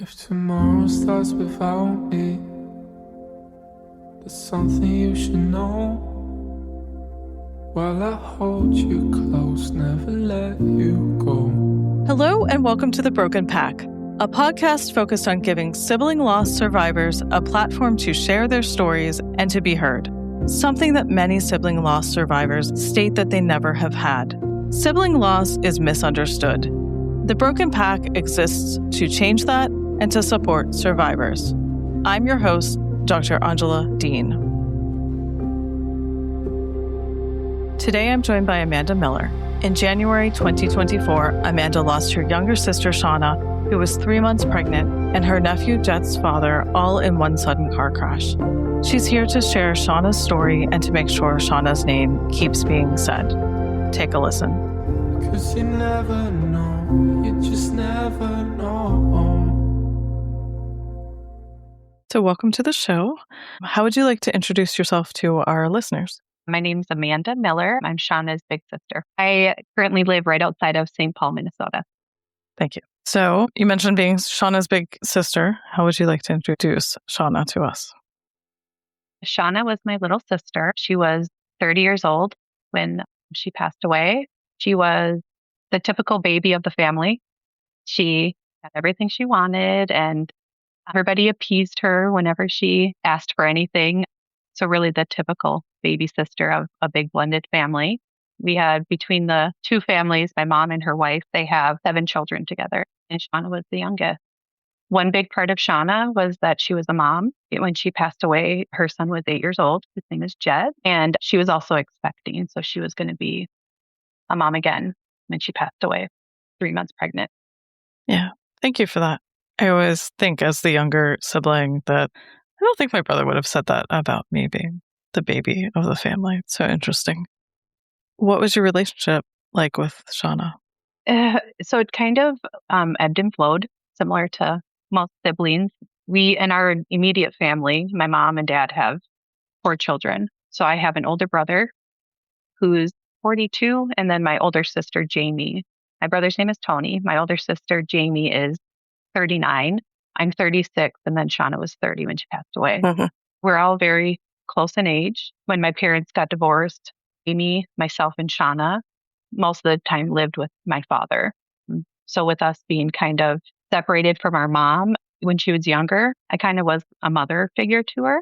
If tomorrow starts without me, there's something you should know. While I hold you close, never let you go. Hello and welcome to The Broken Pack, a podcast focused on giving sibling loss survivors a platform to share their stories and to be heard, something that many sibling loss survivors state that they never have had. Sibling loss is misunderstood. The Broken Pack exists to change that and to support survivors. I'm your host, Dr. Angela Dean. Today I'm joined by Amanda Miller. In January 2024, Amanda lost her younger sister, Shawna, who was 3 months pregnant, and her nephew, Jett's father, all in one sudden car crash. She's here to share Shawna's story and to make sure Shawna's name keeps being said. Take a listen. Cause you never know, you just never know. So welcome to the show. How would you like to introduce yourself to our listeners? My name's Amanda Miller. I'm Shawna's big sister. I currently live right outside of St. Paul, Minnesota. Thank you. So you mentioned being Shawna's big sister. How would you like to introduce Shawna to us? Shawna was my little sister. She was 30 years old when she passed away. She was the typical baby of the family. She had everything she wanted, and everybody appeased her whenever she asked for anything. So really the typical baby sister of a big blended family. We had, between the two families, my mom and her wife, they have 7 children together, and Shawna was the youngest. One big part of Shawna was that she was a mom. When she passed away, her son was 8 years old. His name is Jett, and she was also expecting. So she was going to be a mom again when she passed away, 3 months pregnant. Yeah, thank you for that. I always think as the younger sibling that I don't think my brother would have said that about me being the baby of the family. It's so interesting. What was your relationship like with Shawna? So it kind of ebbed and flowed, similar to most siblings. We, in our immediate family, my mom and dad have 4 children. So I have an older brother who's 42, and then my older sister, Jamie. My brother's name is Tony. My older sister, Jamie, is 39. I'm 36, and then Shawna was 30 when she passed away. Mm-hmm. We're all very close in age. When my parents got divorced, Amy, myself, and Shawna most of the time lived with my father. So with us being kind of separated from our mom when she was younger, I kind of was a mother figure to her.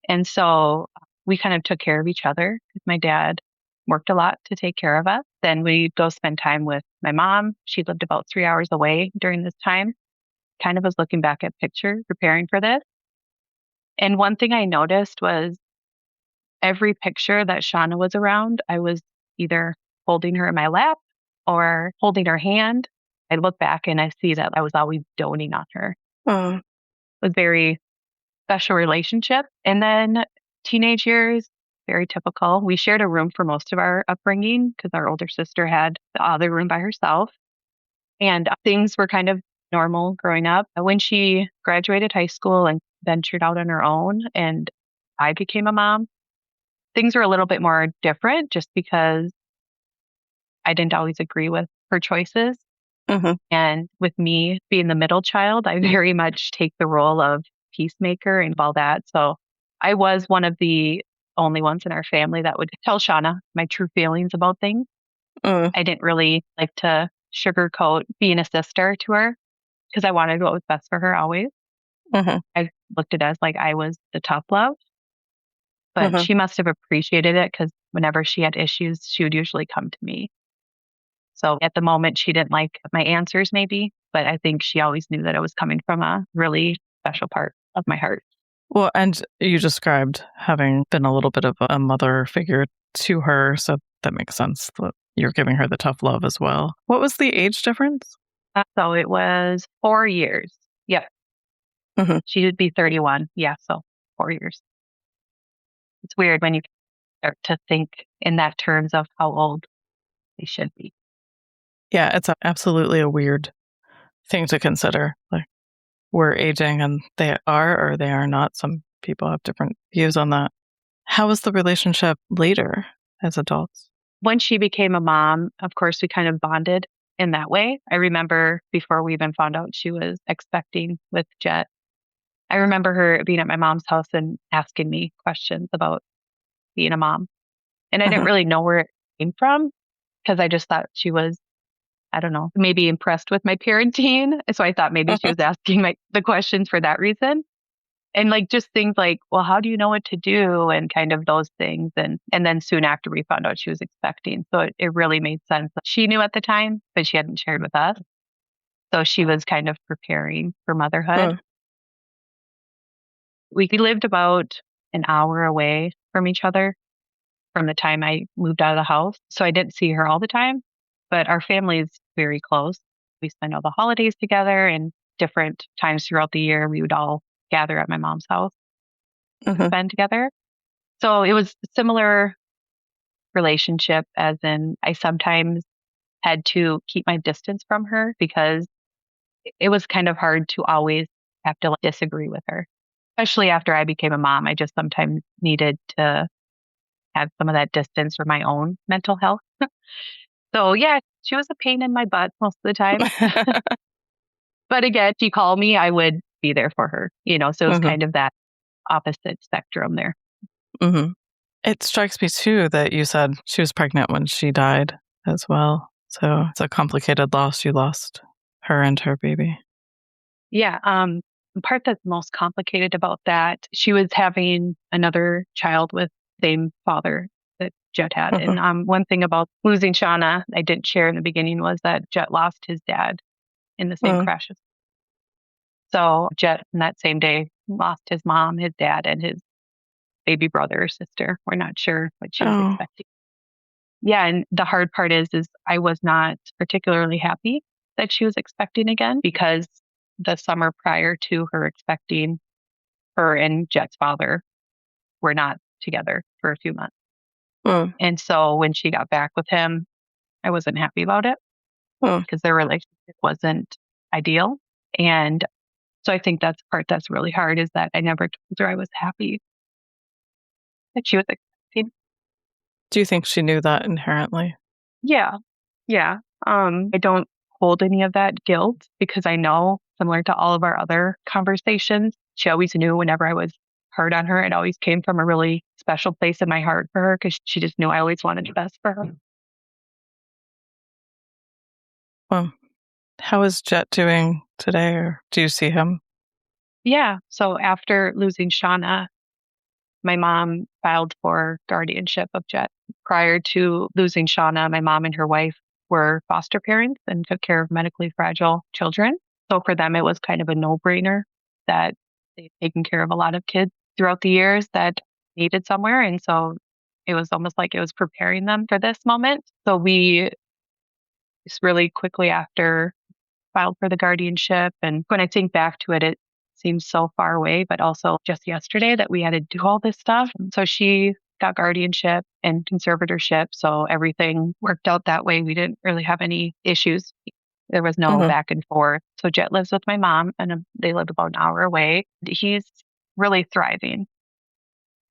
And so we kind of took care of each other because my dad worked a lot to take care of us. Then we'd go spend time with my mom. She lived about 3 hours away during this time. Kind of was looking back at pictures, preparing for this. And one thing I noticed was every picture that Shawna was around, I was either holding her in my lap or holding her hand. I look back and I see that I was always doting on her. It was a very special relationship. And then teenage years, very typical. We shared a room for most of our upbringing because our older sister had the other room by herself. And things were kind of normal growing up. When she graduated high school and ventured out on her own and I became a mom, things were a little bit more different just because I didn't always agree with her choices. Mm-hmm. And with me being the middle child, I very much take the role of peacemaker and all that. So I was one of the only ones in our family that would tell Shawna my true feelings about things. I didn't really like to sugarcoat being a sister to her because I wanted what was best for her always. Mm-hmm. I looked at it as like I was the tough love, but Mm-hmm. she must have appreciated it because whenever she had issues, she would usually come to me. So at the moment, she didn't like my answers maybe, but I think she always knew that it was coming from a really special part of my heart. Well, and you described having been a little bit of a mother figure to her, so that makes sense that you're giving her the tough love as well. What was the age difference? So it was 4 years. Yeah. Mm-hmm. She would be 31. Yeah, so 4 years. It's weird when you start to think in that terms of how old they should be. Yeah, it's absolutely a weird thing to consider. Like, we're aging and they are or they are not. Some people have different views on that. How was the relationship later as adults? When she became a mom, of course, we kind of bonded in that way. I remember before we even found out she was expecting with Jett, I remember her being at my mom's house and asking me questions about being a mom. And I didn't Uh-huh. really know where it came from because I just thought she was, I don't know, maybe impressed with my parenting. So I thought maybe she was asking the questions for that reason. And like just things like, well, how do you know what to do? And kind of those things. And then soon after we found out she was expecting. So it really made sense. She knew at the time, but she hadn't shared with us. So she was kind of preparing for motherhood. Oh, We lived about an hour away from each other from the time I moved out of the house. So I didn't see her all the time, but our family is very close. We spend all the holidays together and different times throughout the year. We would all gather at my mom's house to uh-huh. spend together. So it was a similar relationship as in I sometimes had to keep my distance from her because it was kind of hard to always have to disagree with her. Especially after I became a mom, I just sometimes needed to have some of that distance for my own mental health. So yeah, she was a pain in my butt most of the time. But again, she called me, I would be there for her, so it was Uh-huh. kind of that opposite spectrum there. Mhm. It strikes me too that you said she was pregnant when she died as well. So it's a complicated loss. You lost her and her baby. Yeah. The part that's most complicated about that, she was having another child with the same father that Jett had. Uh-huh. And one thing about losing Shawna, I didn't share in the beginning, was that Jett lost his dad in the same Uh, crash. So Jett, in that same day, lost his mom, his dad, and his baby brother or sister. We're not sure what she was oh. expecting. Yeah, and the hard part is I was not particularly happy that she was expecting again because the summer prior to her expecting, her and Jett's father were not together for a few months. Oh. And so when she got back with him, I wasn't happy about it Oh. because their relationship wasn't ideal. And so I think that's the part that's really hard is that I never told her I was happy that she was expecting. Do you think she knew that inherently? Yeah. Yeah. I don't hold any of that guilt because I know, similar to all of our other conversations, she always knew whenever I was hard on her, it always came from a really special place in my heart for her because she just knew I always wanted the best for her. Well, how is Jet doing today, or do you see him? Yeah. So after losing Shauna, my mom filed for guardianship of Jet. Prior to losing Shauna, my mom and her wife were foster parents and took care of medically fragile children. So for them, it was kind of a no-brainer that they'd taken care of a lot of kids throughout the years that needed somewhere. And so it was almost like it was preparing them for this moment. So we just really quickly after filed for the guardianship. And when I think back to it, it seems so far away, but also just yesterday that we had to do all this stuff. So she got guardianship and conservatorship. So everything worked out that way. We didn't really have any issues. There was no Uh-huh. back and forth. So Jet lives with my mom and they live about an hour away. He's really thriving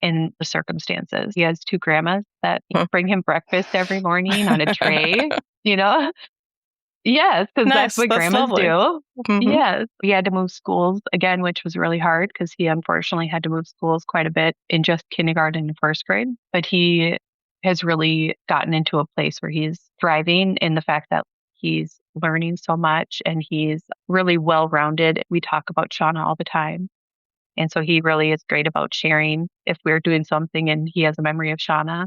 in the circumstances. He has two grandmas that Huh. bring him breakfast every morning on a tray, you know? Yes, because that's Nice. what That's grandmas lovely. do. Mm-hmm. Yes. We had to move schools again, which was really hard because he unfortunately had to move schools quite a bit in just kindergarten and first grade. But he has really gotten into a place where he's thriving in the fact that he's learning so much and he's really well rounded. We talk about Shauna all the time. And so he really is great about sharing if we're doing something and he has a memory of Shauna,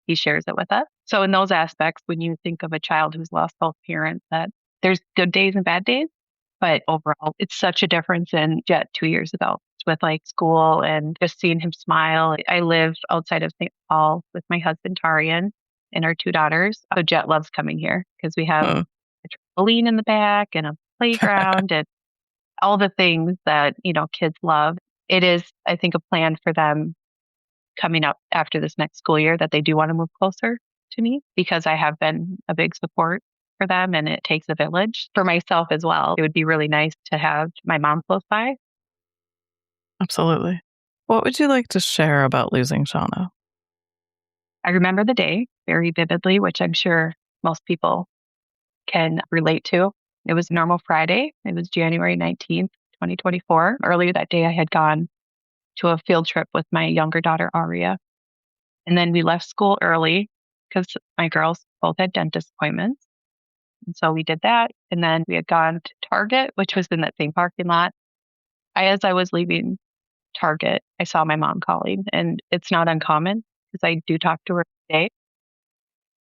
he shares it with us. So in those aspects, when you think of a child who's lost both parents, that there's good days and bad days, but overall, it's such a difference in Jet 2 years ago with like school and just seeing him smile. I live outside of St. Paul with my husband Tarian and our two daughters. So Jet loves coming here because we have Huh. a trampoline in the back and a playground and all the things that, kids love. It is, I think, a plan for them coming up after this next school year that they do want to move closer to me because I have been a big support for them and it takes a village. For myself as well, it would be really nice to have my mom close by. Absolutely. What would you like to share about losing Shauna? I remember the day very vividly, which I'm sure most people can relate to. It was a normal Friday. It was January 19th, 2024. Earlier that day, I had gone to a field trip with my younger daughter, Aria. And then we left school early because my girls both had dentist appointments. And so we did that. And then we had gone to Target, which was in that same parking lot. As I was leaving Target, I saw my mom calling, and it's not uncommon because I do talk to her today.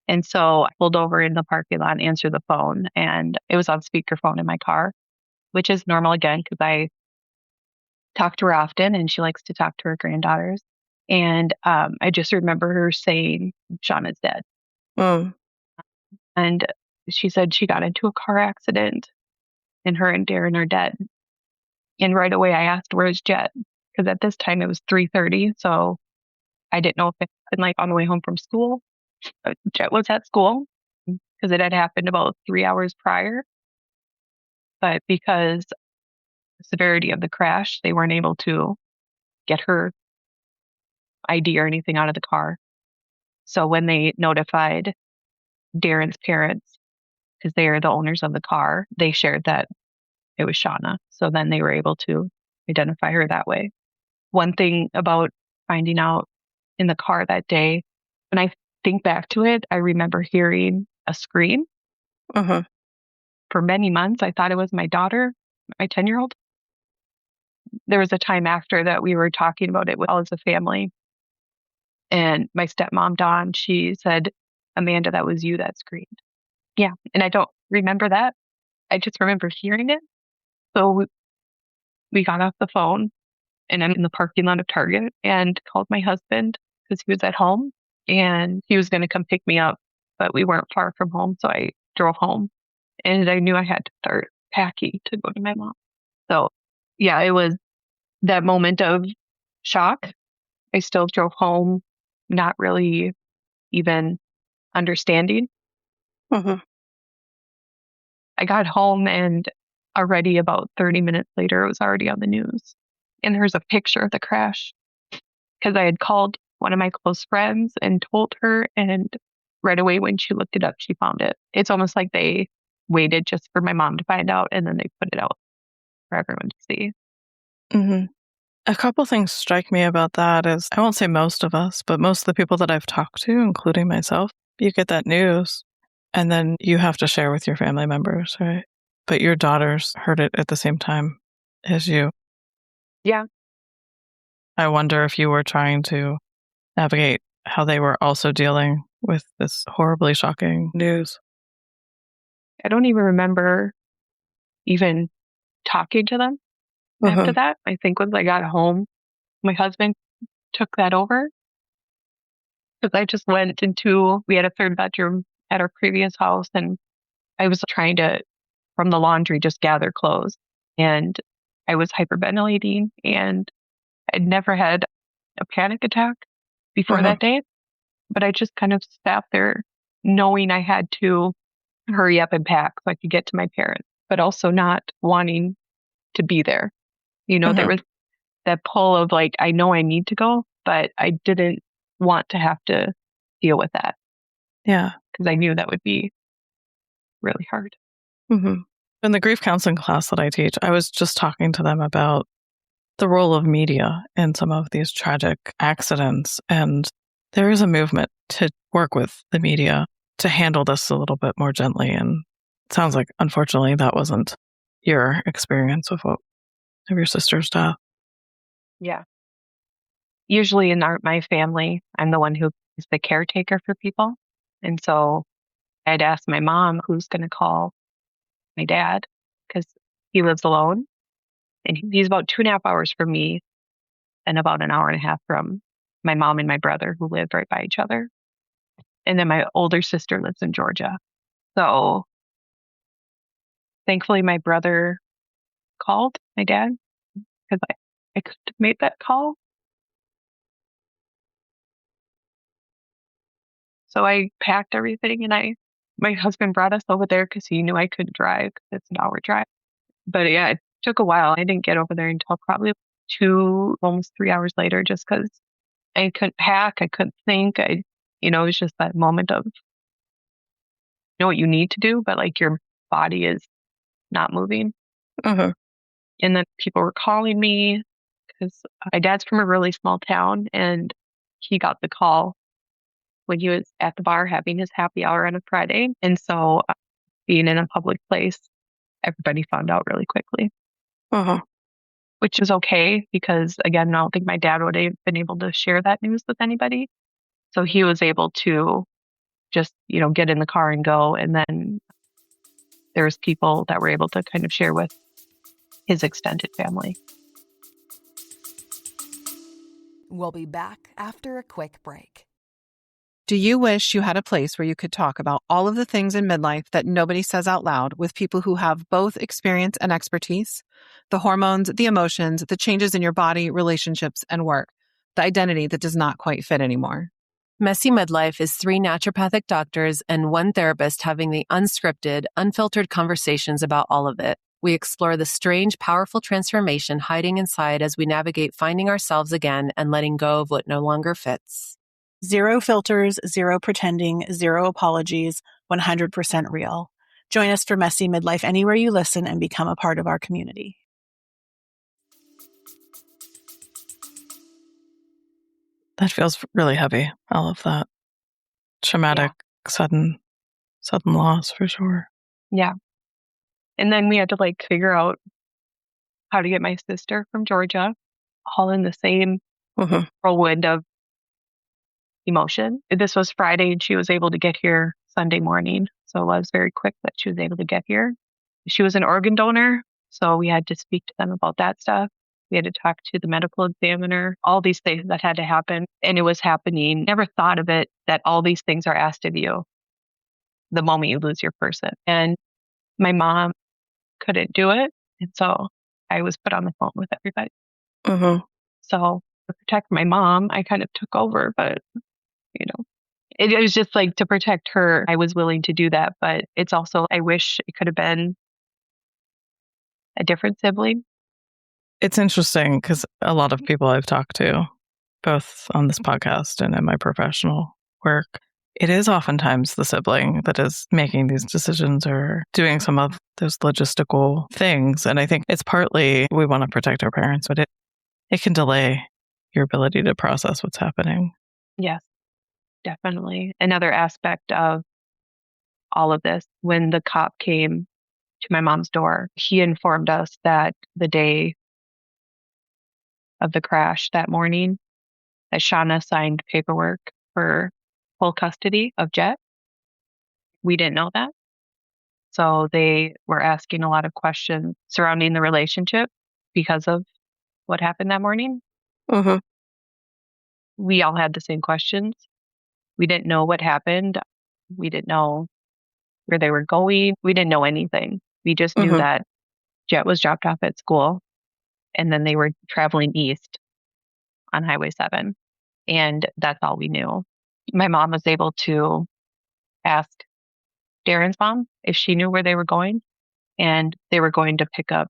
And so I pulled over in the parking lot and answered the phone, and it was on speakerphone in my car, which is normal again because I talk to her often and she likes to talk to her granddaughters. And I just remember her saying, Shawna's dead. Oh. And she said she got into a car accident and her and Darren are dead. And right away I asked, where's Jett? Because at this time it was 3:30. So I didn't know if it happened like on the way home from school. Jett was at school because it had happened about 3 hours prior. But because the severity of the crash, they weren't able to get her ID or anything out of the car. So when they notified Darren's parents, because they are the owners of the car, they shared that it was Shawna. So then they were able to identify her that way. One thing about finding out in the car that day, when I think back to it, I remember hearing a scream. Uh-huh. For many months, I thought it was my daughter, my 10-year-old. There was a time after that we were talking about it all as a family. And my stepmom, Dawn, she said, Amanda, that was you that screamed. Yeah. And I don't remember that. I just remember hearing it. So we got off the phone and I'm in the parking lot of Target and called my husband because he was at home and he was going to come pick me up, but we weren't far from home. So I drove home and I knew I had to start packing to go to my mom. So yeah, it was that moment of shock. I still drove home, not really even understanding. Uh-huh. I got home and already about 30 minutes later, it was already on the news. And there's a picture of the crash because I had called one of my close friends and told her. And right away, when she looked it up, she found it. It's almost like they waited just for my mom to find out and then they put it out for everyone to see. Mm-hmm. A couple things strike me about that is, I won't say most of us, but most of the people that I've talked to, including myself, you get that news and then you have to share with your family members, right? But your daughters heard it at the same time as you. Yeah. I wonder if you were trying to navigate how they were also dealing with this horribly shocking news. I don't even remember even talking to them after that. I think once I got home, my husband took that over because I just went we had a third bedroom at our previous house and I was trying to, from the laundry, just gather clothes. And I was hyperventilating and I'd never had a panic attack before that day. But I just kind of sat there knowing I had to hurry up and pack so I could get to my parents, but also not wanting to be there. There was that pull of like, I know I need to go, but I didn't want to have to deal with that. Yeah. Because I knew that would be really hard. Mm-hmm. In the grief counseling class that I teach, I was just talking to them about the role of media in some of these tragic accidents. And there is a movement to work with the media to handle this a little bit more gently. And it sounds like, unfortunately, that wasn't your experience of your sister's death. Yeah. Usually in my family, I'm the one who is the caretaker for people. And so I'd ask my mom who's going to call my dad because he lives alone. And he's about 2.5 hours from me and about an hour and a half from my mom and my brother who lived right by each other. And then my older sister lives in Georgia. So thankfully my brother called my dad because I could have made that call. So I packed everything and my husband brought us over there because he knew I couldn't drive. It's an hour drive. But yeah, it took a while. I didn't get over there until probably almost 3 hours later, just because I couldn't pack. I couldn't think. It was just that moment of know what you need to do, but like your body is not moving. Uh-huh. And then people were calling me because my dad's from a really small town, and he got the call when he was at the bar having his happy hour on a Friday. And so being in a public place, everybody found out really quickly, Uh-huh. which is okay because, again, I don't think my dad would have been able to share that news with anybody. So he was able to just, get in the car and go. And then there's people that were able to kind of share with his extended family. We'll be back after a quick break. Do you wish you had a place where you could talk about all of the things in midlife that nobody says out loud with people who have both experience and expertise? The hormones, the emotions, the changes in your body, relationships, and work. The identity that does not quite fit anymore. Messy Midlife is 3 naturopathic doctors and 1 therapist having the unscripted, unfiltered conversations about all of it. We explore the strange, powerful transformation hiding inside as we navigate finding ourselves again and letting go of what no longer fits. 0 filters, 0 pretending, 0 apologies, 100% real. Join us for Messy Midlife anywhere you listen and become a part of our community. That feels really heavy. All of that. Traumatic, sudden loss for sure. Yeah. And then we had to figure out how to get my sister from Georgia, all in the same whirlwind of emotion. This was Friday and she was able to get here Sunday morning. So it was very quick that she was able to get here. She was an organ donor, so we had to speak to them about that stuff. We had to talk to the medical examiner, all these things that had to happen. And it was happening. Never thought of it that all these things are asked of you the moment you lose your person. And my mom couldn't do it. And so I was put on the phone with everybody. So to protect my mom, I kind of took over, but it was just to protect her. I was willing to do that, but it's also, I wish it could have been a different sibling. It's interesting because a lot of people I've talked to, both on this podcast and in my professional work, it is oftentimes the sibling that is making these decisions or doing some of those logistical things. And I think it's partly we want to protect our parents, but it can delay your ability to process what's happening. Yes, definitely. Another aspect of all of this, when the cop came to my mom's door, he informed us that the day of the crash that morning, that Shawna signed paperwork for full custody of Jett. We didn't know that. So they were asking a lot of questions surrounding the relationship because of what happened that morning. We all had the same questions. We didn't know what happened. We didn't know where they were going. We didn't know anything. We just knew that Jett was dropped off at school and then they were traveling east on Highway 7. And that's all we knew. My mom was able to ask Darren's mom if she knew where they were going, and they were going to pick up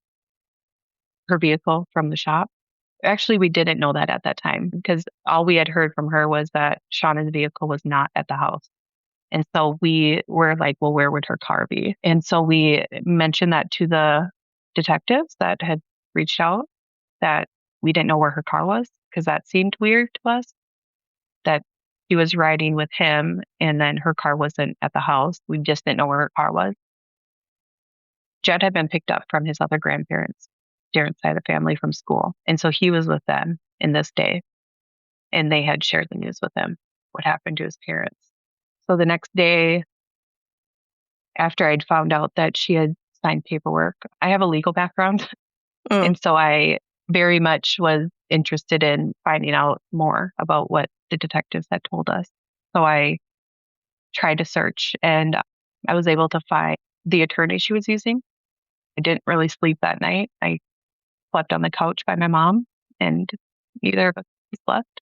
her vehicle from the shop. Actually, we didn't know that at that time because all we had heard from her was that Shawna's vehicle was not at the house. And so we were like, well, where would her car be? And so we mentioned that to the detectives that had reached out, that we didn't know where her car was because that seemed weird to us, that she was riding with him and then her car wasn't at the house. We just didn't know where her car was. Jett had been picked up from his other grandparents, Darren's side of the family, from school. And so he was with them in this day. And they had shared the news with him, what happened to his parents. So the next day, after I'd found out that she had signed paperwork, I have a legal background. And so I very much was interested in finding out more about what the detectives had told us. So I tried to search and I was able to find the attorney she was using. I didn't really sleep that night. I slept on the couch by my mom and neither of us slept.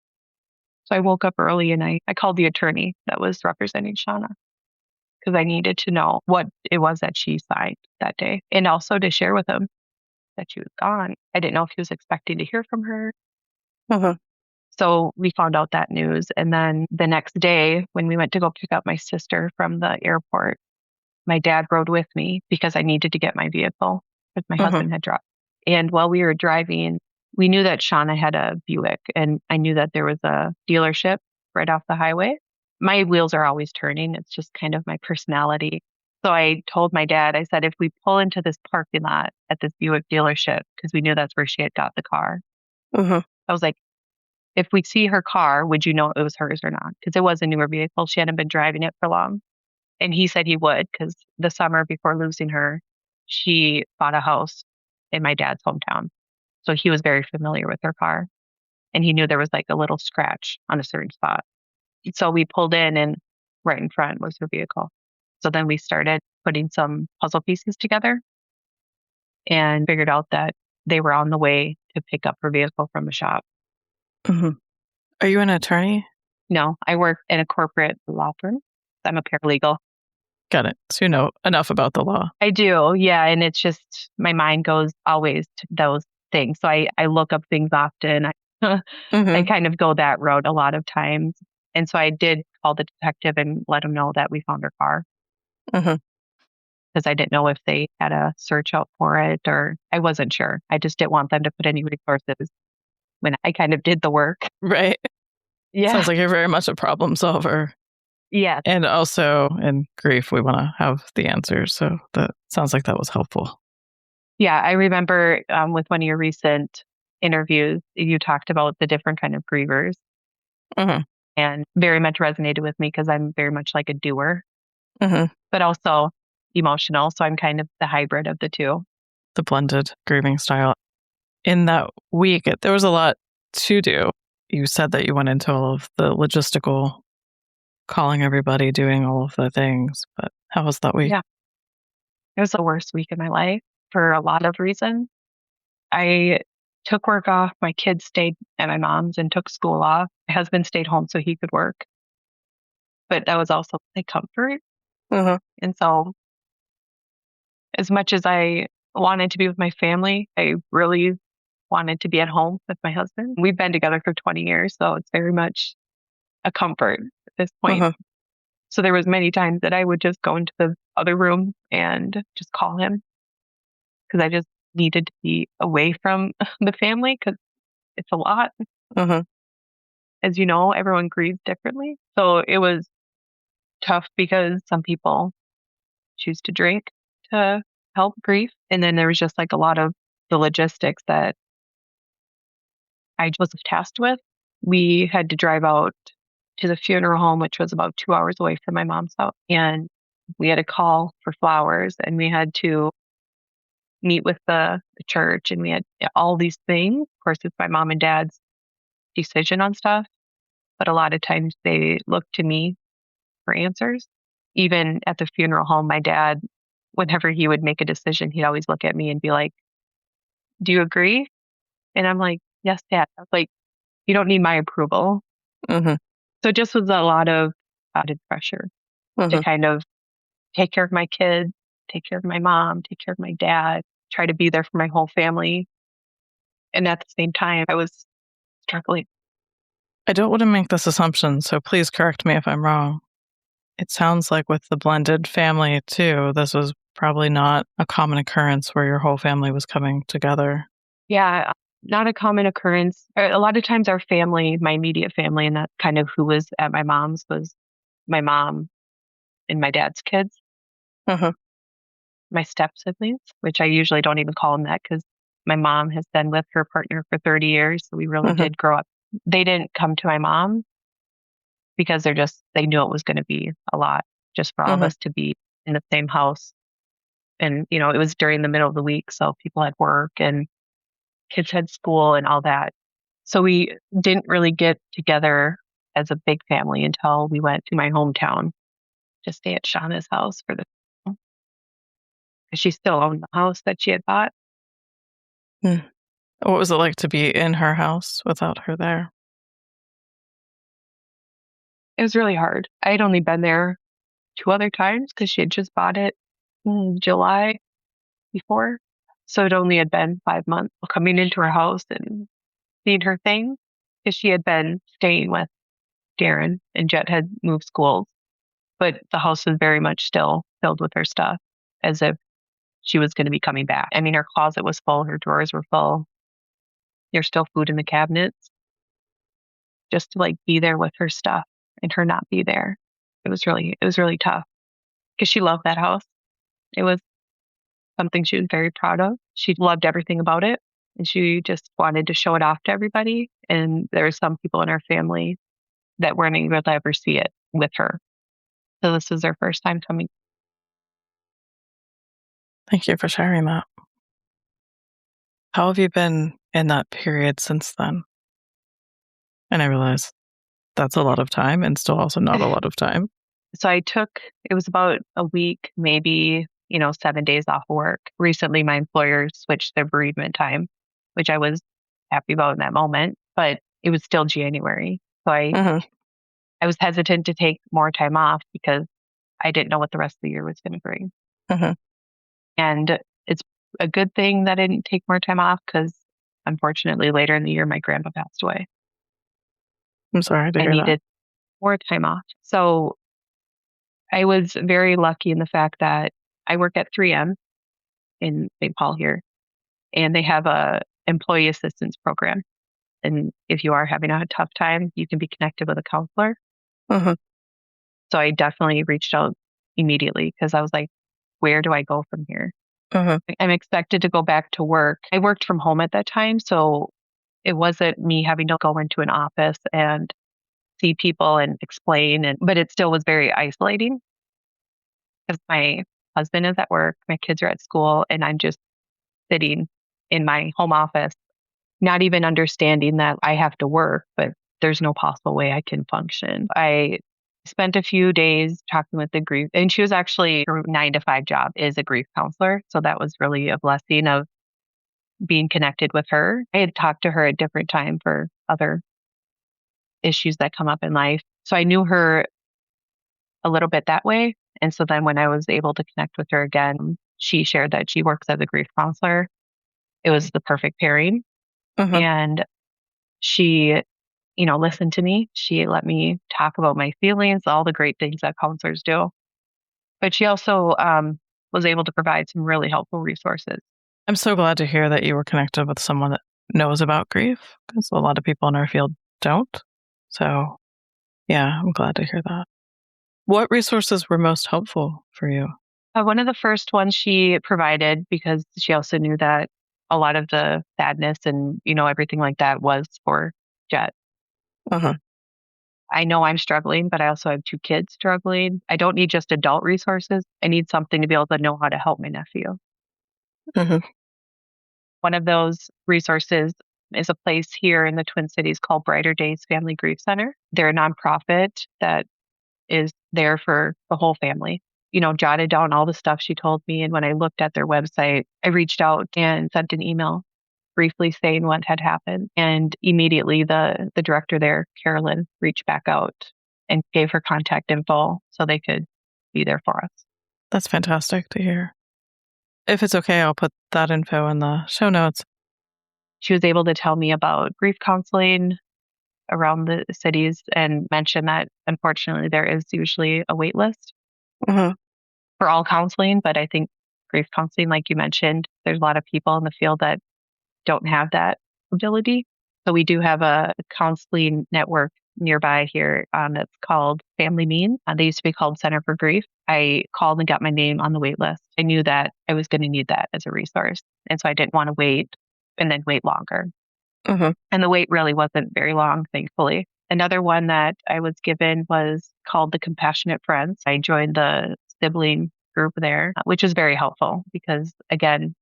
So I woke up early and I called the attorney that was representing Shawna because I needed to know what it was that she signed that day and also to share with him that she was gone. I didn't know if he was expecting to hear from her. So we found out that news. And then the next day when we went to go pick up my sister from the airport, my dad rode with me because I needed to get my vehicle because my Mhm. husband had dropped. And while we were driving, we knew that Shawna had a Buick, and I knew that there was a dealership right off the highway. My wheels are always turning. It's just kind of my personality. So I told my dad, I said, if we pull into this parking lot at this Buick dealership, because we knew that's where she had got the car, Mhm. I was like, if we see her car, would you know it was hers or not? Because it was a newer vehicle. She hadn't been driving it for long. And he said he would, because the summer before losing her, she bought a house in my dad's hometown. So he was very familiar with her car. And he knew there was like a little scratch on a certain spot. So we pulled in, and right in front was her vehicle. So then we started putting some puzzle pieces together and figured out that they were on the way to pick up her vehicle from a shop. Mhm. Are you an attorney? No, I work in a corporate law firm. I'm a paralegal. Got it. So you know enough about the law. I do, yeah. And it's just my mind goes always to those things. So I look up things often. I Mhm. kind of go that route a lot of times. And so I did call the detective and let him know that we found her car Mhm. because I didn't know if they had a search out for it, or I wasn't sure. I just didn't want them to put any resources when I kind of did the work. Right. Yeah. Sounds like you're very much a problem solver. Yes. And also in grief, we want to have the answers. So that sounds like that was helpful. Yeah. I remember with one of your recent interviews, you talked about the different kind of grievers, Mhm. and very much resonated with me because I'm very much like a doer, Mhm. but also emotional. So I'm kind of the hybrid of the two. The blended grieving style. In that week, there was a lot to do. You said that you went into all of the logistical, calling everybody, doing all of the things. But how was that week? Yeah. It was the worst week of my life for a lot of reasons. I took work off. My kids stayed at my mom's and took school off. My husband stayed home so he could work, but that was also a comfort. Mhm. And so, as much as I wanted to be with my family, I really wanted to be at home with my husband. We've been together for 20 years, so it's very much a comfort at this point. Mhm. So there was many times that I would just go into the other room and just call him because I just needed to be away from the family because it's a lot. Mhm. As you know, everyone grieves differently. So it was tough because some people choose to drink to help grief. And then there was just like a lot of the logistics that I was tasked with. We had to drive out to the funeral home, which was about 2 hours away from my mom's house. And we had a call for flowers, and we had to meet with the church, and we had all these things. Of course, it's my mom and dad's decision on stuff, but a lot of times they look to me for answers. Even at the funeral home, my dad, whenever he would make a decision, he'd always look at me and be like, "Do you agree?" And I'm like, "Yes, Dad." I was like, "You don't need my approval." Mhm. So it just was a lot of added pressure to Mhm. kind of take care of my kids, take care of my mom, take care of my dad, try to be there for my whole family. And at the same time, I was struggling. I don't want to make this assumption, so please correct me if I'm wrong. It sounds like with the blended family too, this was probably not a common occurrence where your whole family was coming together. Yeah, not a common occurrence. A lot of times, our family, my immediate family, and that's kind of who was at my mom's, was my mom and my dad's kids, Mhm. my step siblings, which I usually don't even call them that because my mom has been with her partner for 30 years. So we really Mhm. did grow up. They didn't come to my mom because they knew it was going to be a lot just for all of Mhm. us to be in the same house. And, it was during the middle of the week. So people had work and kids had school and all that. So we didn't really get together as a big family until we went to my hometown to stay at Shawna's house for the, because she still owned the house that she had bought. Mm. What was it like to be in her house without her there? It was really hard. I had only been there two other times because she had just bought it in July before. So it only had been 5 months coming into her house and seeing her thing because she had been staying with Darren and Jett had moved schools, but the house was very much still filled with her stuff as if she was going to be coming back. I mean, her closet was full, her drawers were full. There's still food in the cabinets. Just to like be there with her stuff and her not be there. It was really tough because she loved that house. It was something she was very proud of. She loved everything about it and she just wanted to show it off to everybody. And there were some people in our family that weren't able to ever see it with her. So this was their first time coming. Thank you for sharing that. How have you been in that period since then? And I realize that's a lot of time and still also not a lot of time. So it was about a week, maybe, 7 days off work. Recently, my employer switched their bereavement time, which I was happy about in that moment, but it was still January. So I was hesitant to take more time off because I didn't know what the rest of the year was going to bring. And it's a good thing that I didn't take more time off because unfortunately later in the year, my grandpa passed away. I'm sorry to hear I needed more time off. So I was very lucky in the fact that I work at 3M in St. Paul here, and they have a employee assistance program. And if you are having a tough time, you can be connected with a counselor. So I definitely reached out immediately because I was like, where do I go from here? I'm expected to go back to work. I worked from home at that time, so it wasn't me having to go into an office and see people and explain, but it still was very isolating because my husband is at work, my kids are at school, and I'm just sitting in my home office, not even understanding that I have to work, but there's no possible way I can function. I spent a few days talking with the grief, and she was actually, her 9-to-5 job is a grief counselor. So that was really a blessing of being connected with her. I had talked to her at different times for other issues that come up in life. So I knew her a little bit that way. And so then when I was able to connect with her again, she shared that she works as a grief counselor. It was the perfect pairing. And she, listened to me. She let me talk about my feelings, all the great things that counselors do. But she also was able to provide some really helpful resources. I'm so glad to hear that you were connected with someone that knows about grief because a lot of people in our field don't. So yeah, I'm glad to hear that. What resources were most helpful for you? One of the first ones she provided, because she also knew that a lot of the sadness and, everything like that was for Jett. I know I'm struggling, but I also have 2 kids struggling. I don't need just adult resources. I need something to be able to know how to help my nephew. One of those resources is a place here in the Twin Cities called Brighter Days Family Grief Center. They're a nonprofit that is there for the whole family. Jotted down all the stuff she told me. And when I looked at their website, I reached out and sent an email briefly saying what had happened. And immediately the director there, Carolyn, reached back out and gave her contact info so they could be there for us. That's fantastic to hear. If it's okay, I'll put that info in the show notes. She was able to tell me about grief counseling around the cities and mention that unfortunately there is usually a wait list for all counseling. But I think grief counseling, like you mentioned, there's a lot of people in the field that don't have that ability. So we do have a counseling network nearby here that's called Family Mean. They used to be called Center for Grief. I called and got my name on the wait list. I knew that I was going to need that as a resource. And so I didn't want to wait and then wait longer. And the wait really wasn't very long, thankfully. Another one that I was given was called the Compassionate Friends. I joined the Sibling group there, which is very helpful because, again,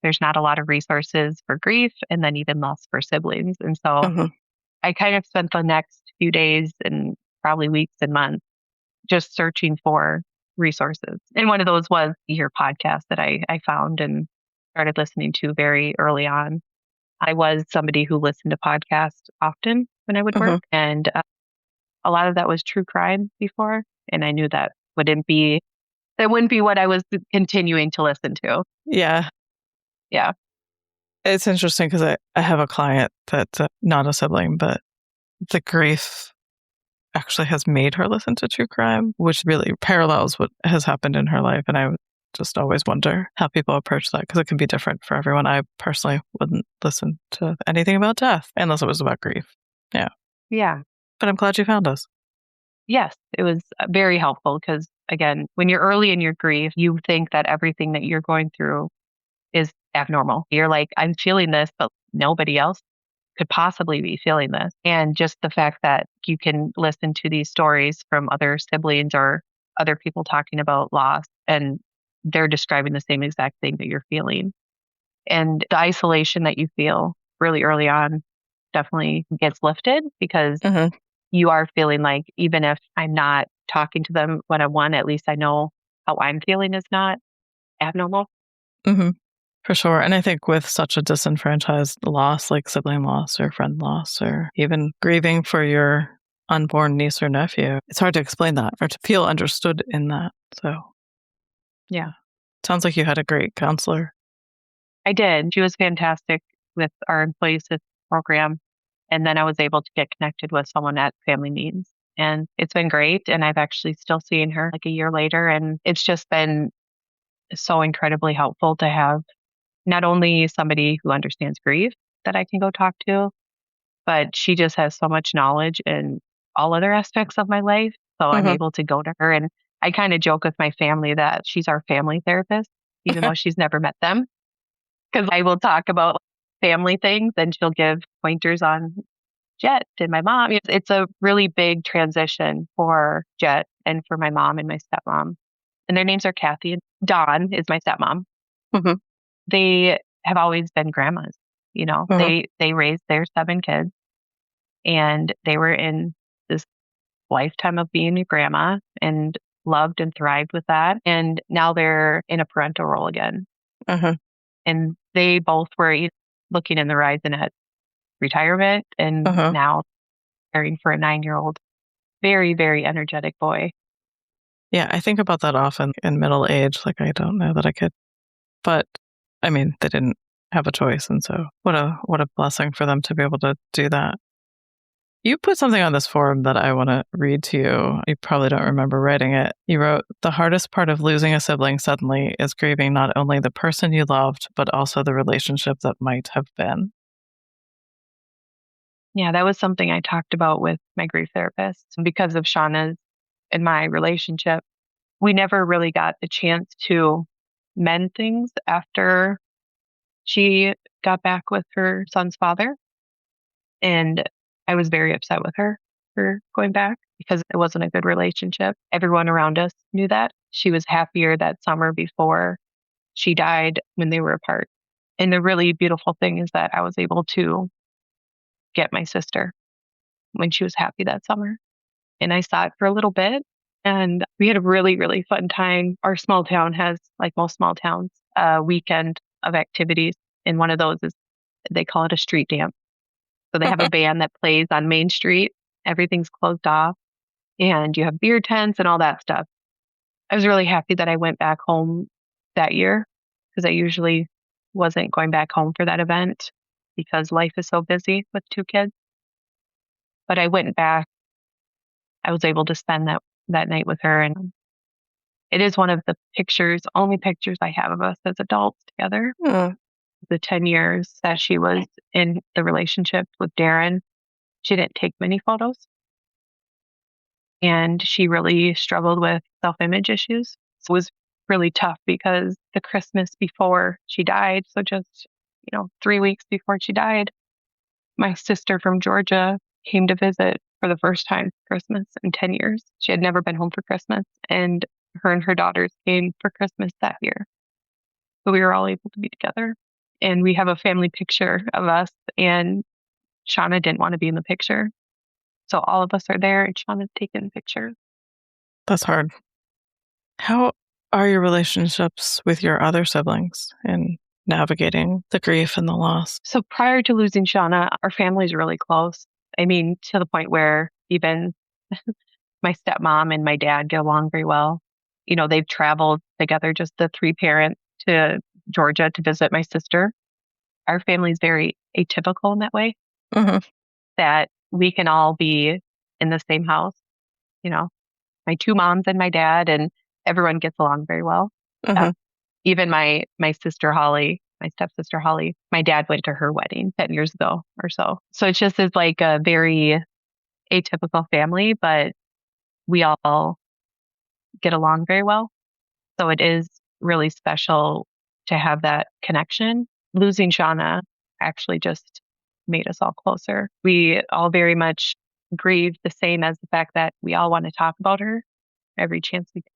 there's not a lot of resources for grief and then even less for siblings. And so I kind of spent the next few days and probably weeks and months just searching for resources. And one of those was your podcast that I found and started listening to very early on. I was somebody who listened to podcasts often when I would work. And a lot of that was true crime before. And I knew that wouldn't be what I was continuing to listen to. Yeah. It's interesting because I have a client that's not a sibling, but the grief actually has made her listen to true crime, which really parallels what has happened in her life. And I would just always wonder how people approach that because it can be different for everyone. I personally wouldn't listen to anything about death unless it was about grief. Yeah. Yeah. But I'm glad you found us. Yes, it was very helpful because, again, when you're early in your grief, you think that everything that you're going through is abnormal. You're like, I'm feeling this, but nobody else could possibly be feeling this. And just the fact that you can listen to these stories from other siblings or other people talking about loss, and they're describing the same exact thing that you're feeling. And the isolation that you feel really early on definitely gets lifted because you are feeling like, even if I'm not talking to them one-on-one, at least I know how I'm feeling is not abnormal. For sure. And I think with such a disenfranchised loss, like sibling loss or friend loss, or even grieving for your unborn niece or nephew, it's hard to explain that or to feel understood in that. So, yeah. Sounds like you had a great counselor. I did. She was fantastic with our employee assistance program. And then I was able to get connected with someone at Family Needs. And it's been great. And I've actually still seen her like a year later. And it's just been so incredibly helpful to have not only somebody who understands grief that I can go talk to, but she just has so much knowledge in all other aspects of my life. So I'm able to go to her. And I kind of joke with my family that she's our family therapist, even though she's never met them. Because I will talk about family things and she'll give pointers on Jett and my mom. It's a really big transition for Jett and for my mom and my stepmom. And their names are Kathy and Dawn is my stepmom. They have always been grandmas. They raised their 7 kids and they were in this lifetime of being a grandma and loved and thrived with that. And now they're in a parental role again. And they both were looking in the horizon at retirement and now caring for a 9-year-old, very, very energetic boy. Yeah, I think about that often in middle age. Like, I don't know that I could, but I mean, they didn't have a choice. And so what a blessing for them to be able to do that. You put something on this forum that I want to read to you. You probably don't remember writing it. You wrote, "The hardest part of losing a sibling suddenly is grieving not only the person you loved, but also the relationship that might have been." Yeah, that was something I talked about with my grief therapist. Because of Shawna's and my relationship, we never really got the chance to mend things after she got back with her son's father. And I was very upset with her for going back because it wasn't a good relationship. Everyone around us knew that. She was happier that summer before she died when they were apart. And the really beautiful thing is that I was able to get my sister when she was happy that summer. And I saw it for a little bit and we had a really, really fun time. Our small town has, like most small towns, a weekend of activities. And one of those is, they call it a street dance. So they have a band that plays on Main Street. Everything's closed off and you have beer tents and all that stuff. I was really happy that I went back home that year because I usually wasn't going back home for that event because life is so busy with 2 kids. But I went back. I was able to spend that night with her. And it is one of the only pictures I have of us as adults together. The 10 years that she was in the relationship with Darren, she didn't take many photos. And she really struggled with self-image issues. So it was really tough because the Christmas before she died, so just, 3 weeks before she died, my sister from Georgia came to visit for the first time Christmas in 10 years. She had never been home for Christmas, and her and her daughters came for Christmas that year. So we were all able to be together. And we have a family picture of us, and Shawna didn't want to be in the picture. So all of us are there, and Shawna's taking the picture. That's hard. How are your relationships with your other siblings in navigating the grief and the loss? So prior to losing Shawna, our family's really close. I mean, to the point where even my stepmom and my dad get along very well. They've traveled together, just the 3 parents, to Georgia to visit my sister. Our family's very atypical in that way, that we can all be in the same house my two moms and my dad, and everyone gets along very well. Mhm. Even my sister Holly, my stepsister Holly, my dad went to her wedding 10 years ago or so. So it just is like a very atypical family, but we all get along very well. So it is really special to have that connection. Losing Shawna actually just made us all closer. We all very much grieve the same as the fact that we all want to talk about her every chance we get.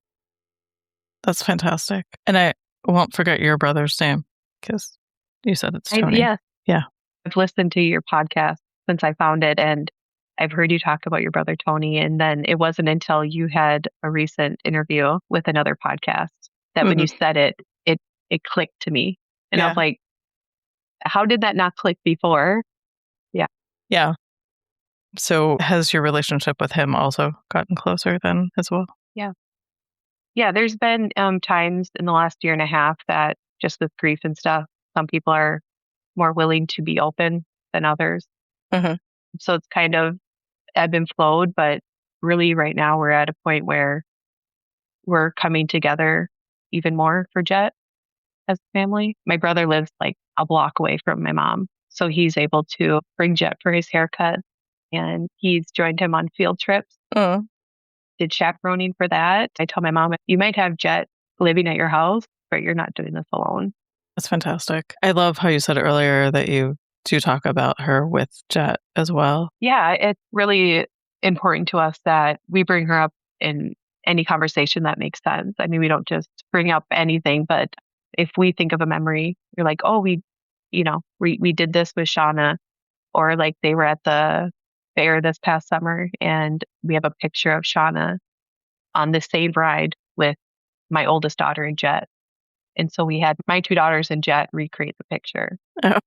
That's fantastic. And I won't forget your brother's name because you said it's Tony. Yes. Yeah. I've listened to your podcast since I found it, and I've heard you talk about your brother Tony. And then it wasn't until you had a recent interview with another podcast that when you said it clicked to me. And I was like, how did that not click before? Yeah. Yeah. So has your relationship with him also gotten closer then as well? Yeah. Yeah. There's been times in the last year and a half that just with grief and stuff, some people are more willing to be open than others. Mhm. So it's kind of ebb and flowed, but really right now we're at a point where we're coming together even more for Jett as a family. My brother lives like a block away from my mom, so he's able to bring Jett for his haircut, and he's joined him on field trips. Oh, Did chaperoning for that. I told my mom, you might have Jett living at your house, but you're not doing this alone. that's fantastic. I love how you said earlier that you do talk about her with Jett as well. Yeah, it's really important to us that we bring her up in any conversation that makes sense. I mean, we don't just bring up anything, but if we think of a memory, you're like, oh, we did this with Shawna, or like they were at the fair this past summer and we have a picture of Shawna on the same ride with my oldest daughter and Jett. And so we had my two daughters and Jett recreate the picture. Oh.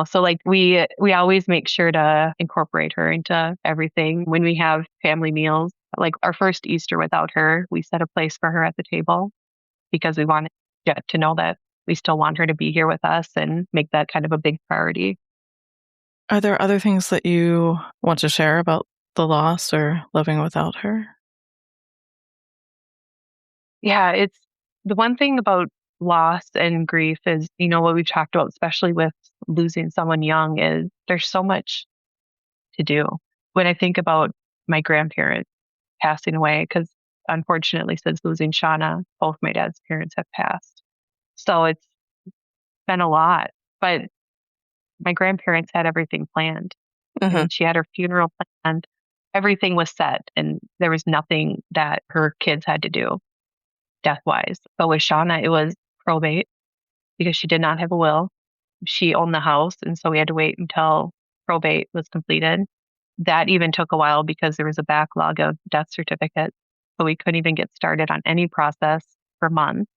So like we always make sure to incorporate her into everything. When we have family meals, like our first Easter without her, we set a place for her at the table because we wanted Jett to know that we still want her to be here with us and make that kind of a big priority. Are there other things that you want to share about the loss or living without her? Yeah, it's the one thing about loss and grief is, what we've talked about, especially with losing someone young, is there's so much to do. When I think about my grandparents passing away, because unfortunately, since losing Shawna, both my dad's parents have passed. So it's been a lot. But my grandparents had everything planned. And she had her funeral planned. Everything was set, and there was nothing that her kids had to do death-wise. But with Shawna, it was probate because she did not have a will. She owned the house, and so we had to wait until probate was completed. That even took a while because there was a backlog of death certificates. So we couldn't even get started on any process for months.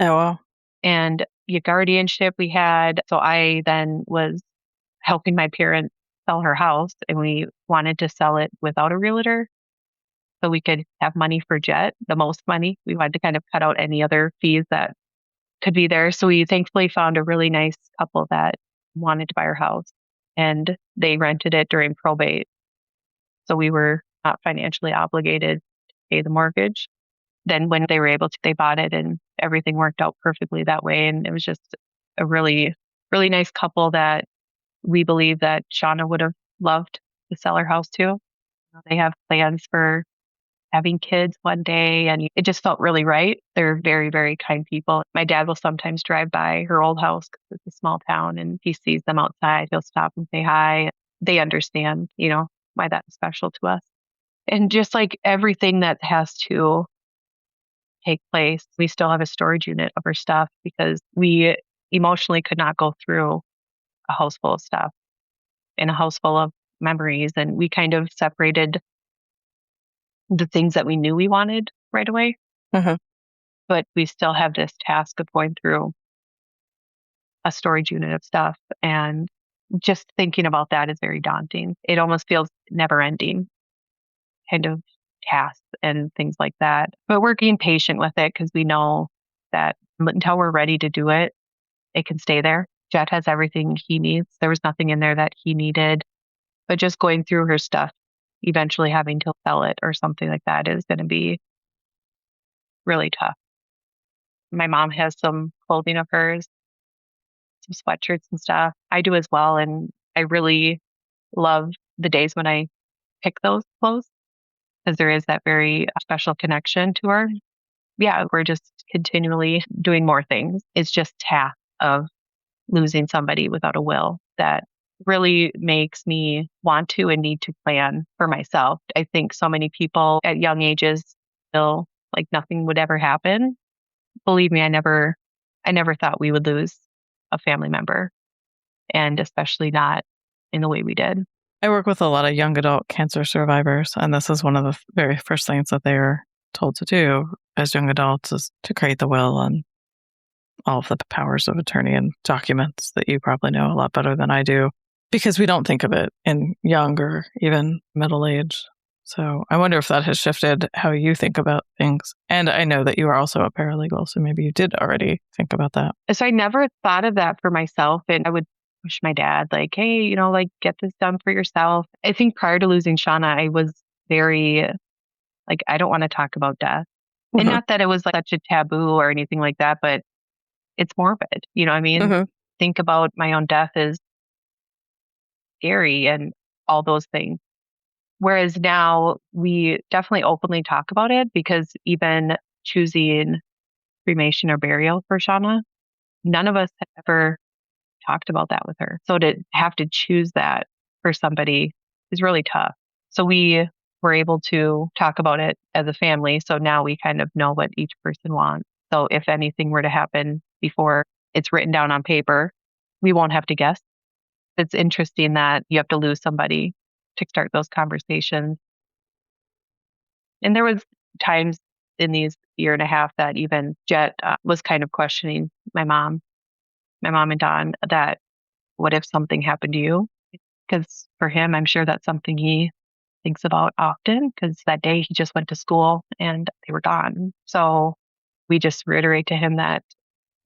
Oh, wow. And your guardianship we had. So I then was helping my parents sell her house, and we wanted to sell it without a realtor so we could have money for Jett, the most money. We wanted to kind of cut out any other fees that could be there. So we thankfully found a really nice couple that wanted to buy our house, and they rented it during probate. So we were not financially obligated to pay the mortgage. Then when they were able to, they bought it, and everything worked out perfectly that way. And it was just a really, really nice couple that we believe that Shawna would have loved to sell her house to. They have plans for having kids one day, and it just felt really right. They're very, very kind people. My dad will sometimes drive by her old house because it's a small town, and he sees them outside. He'll stop and say hi. They understand, why that's special to us. And just like everything that has to take place, we still have a storage unit of her stuff because we emotionally could not go through a house full of stuff and a house full of memories. And we kind of separated the things that we knew we wanted right away. But we still have this task of going through a storage unit of stuff. And just thinking about that is very daunting. It almost feels never ending kind of tasks and things like that. But we're being patient with it because we know that until we're ready to do it, it can stay there. Jett has everything he needs. There was nothing in there that he needed. But just going through her stuff eventually having to sell it or something like that is going to be really tough. My mom has some clothing of hers, some sweatshirts and stuff. I do as well. And I really love the days when I pick those clothes because there is that very special connection to her. Yeah, we're just continually doing more things. It's just half of losing somebody without a will that really makes me want to and need to plan for myself. I think so many people at young ages feel like nothing would ever happen. Believe me, I never thought we would lose a family member, and especially not in the way we did. I work with a lot of young adult cancer survivors, and this is one of the very first things that they are told to do as young adults is to create the will and all of the powers of attorney and documents that you probably know a lot better than I do, because we don't think of it in young or even middle age. So I wonder if that has shifted how you think about things. And I know that you are also a paralegal, so maybe you did already think about that. So I never thought of that for myself. And I would push my dad, like, hey, like get this done for yourself. I think prior to losing Shawna, I was very like, I don't want to talk about death. And not that it was like such a taboo or anything like that, but it's morbid. You know what I mean? Think about my own death is scary and all those things. Whereas now we definitely openly talk about it because even choosing cremation or burial for Shawna, none of us had ever talked about that with her. So to have to choose that for somebody is really tough. So we were able to talk about it as a family. So now we kind of know what each person wants. So if anything were to happen before it's written down on paper, we won't have to guess. It's interesting that you have to lose somebody to start those conversations. And there was times in these year and a half that even Jett was kind of questioning my mom and Don, that what if something happened to you? Because for him, I'm sure that's something he thinks about often because that day he just went to school and they were gone. So we just reiterate to him that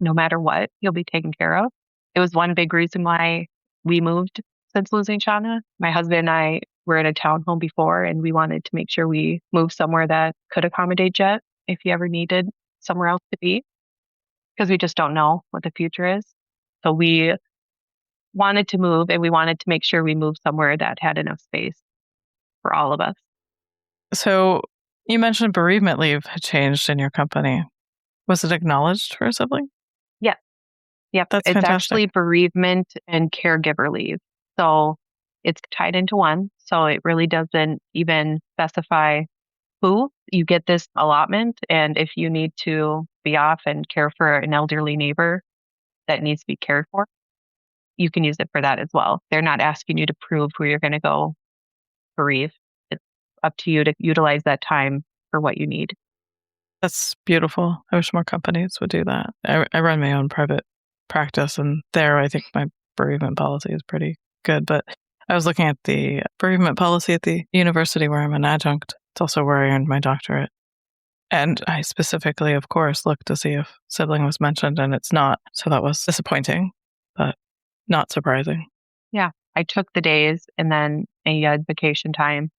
no matter what, he'll be taken care of. It was one big reason why we moved since losing Shawna. My husband and I were in a townhome before, and we wanted to make sure we moved somewhere that could accommodate Jett if he ever needed somewhere else to be, because we just don't know what the future is. So we wanted to move, and we wanted to make sure we moved somewhere that had enough space for all of us. So you mentioned bereavement leave had changed in your company. Was it acknowledged for a sibling? Yep. That's it's fantastic. Actually bereavement and caregiver leave. So it's tied into one. So it really doesn't even specify who. You get this allotment. And if you need to be off and care for an elderly neighbor that needs to be cared for, you can use it for that as well. They're not asking you to prove who you're going to go bereave. It's up to you to utilize that time for what you need. That's beautiful. I wish more companies would do that. I run my own private practice, and there I think my bereavement policy is pretty good. But I was looking at the bereavement policy at the university where I'm an adjunct. It's also where I earned my doctorate. And I specifically, of course, looked to see if sibling was mentioned, and it's not. So that was disappointing, but not surprising. Yeah, I took the days and then I had vacation time.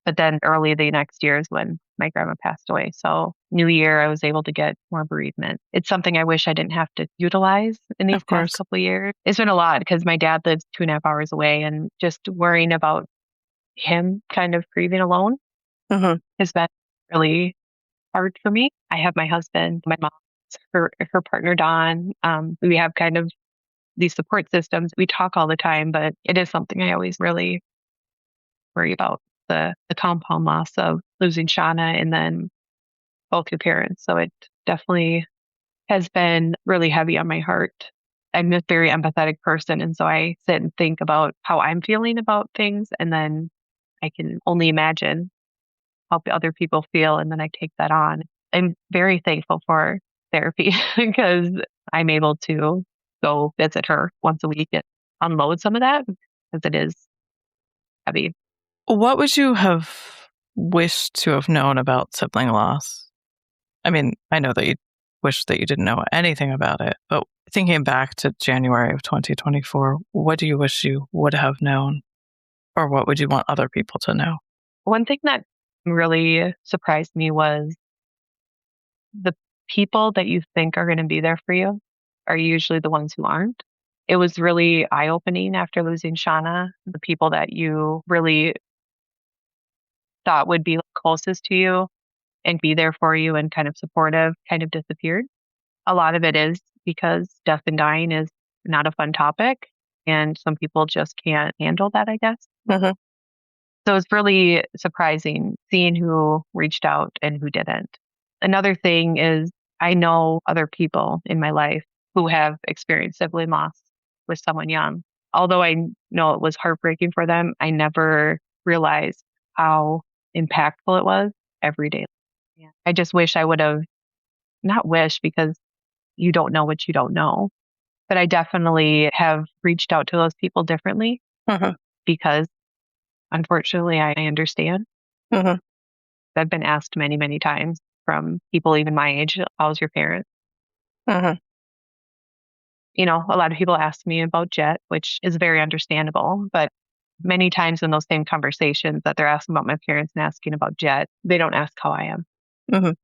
But then early the next year is when my grandma passed away. So New Year, I was able to get more bereavement. It's something I wish I didn't have to utilize in these past couple of years. It's been a lot because my dad lives 2.5 hours away, and just worrying about him kind of grieving alone has been really hard for me. I have my husband, my mom, her partner, Don. We have kind of these support systems. We talk all the time, but it is something I always really worry about. The compound loss of losing Shawna and then both your parents. So it definitely has been really heavy on my heart. I'm a very empathetic person. And so I sit and think about how I'm feeling about things. And then I can only imagine how other people feel. And then I take that on. I'm very thankful for therapy because I'm able to go visit her once a week and unload some of that because it is heavy. What would you have wished to have known about sibling loss? I mean, I know that you wish that you didn't know anything about it, but thinking back to January of 2024, what do you wish you would have known? Or what would you want other people to know? One thing that really surprised me was the people that you think are going to be there for you are usually the ones who aren't. It was really eye-opening after losing Shawna. The people that you really thought would be closest to you and be there for you and kind of supportive kind of disappeared. A lot of it is because death and dying is not a fun topic, and some people just can't handle that, I guess. Mhm. So it's really surprising seeing who reached out and who didn't. Another thing is I know other people in my life who have experienced sibling loss with someone young. Although I know it was heartbreaking for them, I never realized how impactful it was every day. Yeah. I just wish I would have, not wish because you don't know what you don't know, but I definitely have reached out to those people differently Mhm. because unfortunately I understand. Mhm. I've been asked many, many times from people even my age, how's your parents? Mhm. You know, a lot of people ask me about Jett, which is very understandable, but many times in those same conversations that they're asking about my parents and asking about Jett, they don't ask how I am. Mhm.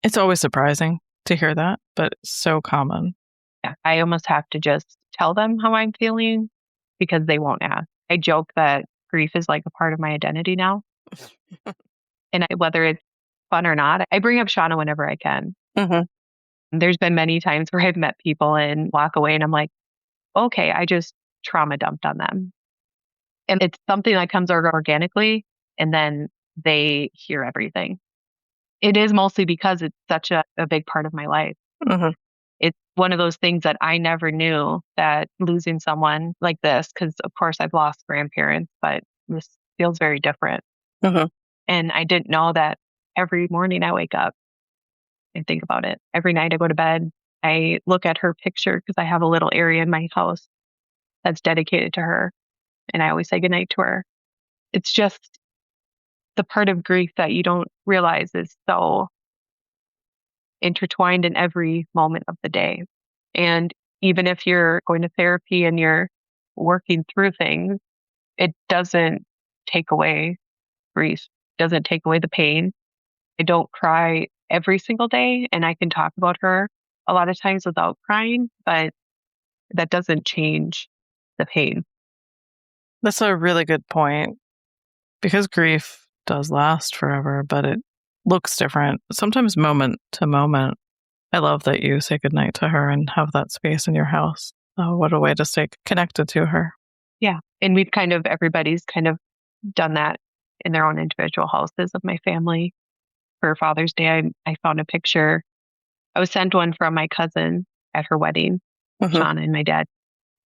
It's always surprising to hear that, but it's so common. Yeah, I almost have to just tell them how I'm feeling because they won't ask. I joke that grief is like a part of my identity now. And whether it's fun or not, I bring up Shawna whenever I can. Mhm. There's been many times where I've met people and walk away and I'm like, okay, I just trauma dumped on them. And it's something that comes organically and then they hear everything. It is mostly because it's such a big part of my life. Mhm. It's one of those things that I never knew that losing someone like this, because of course I've lost grandparents, but this feels very different. Mhm. And I didn't know that every morning I wake up and think about it. Every night I go to bed, I look at her picture because I have a little area in my house that's dedicated to her. And I always say goodnight to her. It's just the part of grief that you don't realize is so intertwined in every moment of the day. And even if you're going to therapy and you're working through things, it doesn't take away grief, doesn't take away the pain. I don't cry every single day, and I can talk about her a lot of times without crying, but that doesn't change the pain. That's a really good point because grief does last forever, but it looks different, sometimes moment to moment. I love that you say goodnight to her and have that space in your house. Oh, what a way to stay connected to her. Yeah. And everybody's kind of done that in their own individual houses of my family. For Father's Day, I found a picture. I was sent one from my cousin at her wedding, Mhm. Shawna and my dad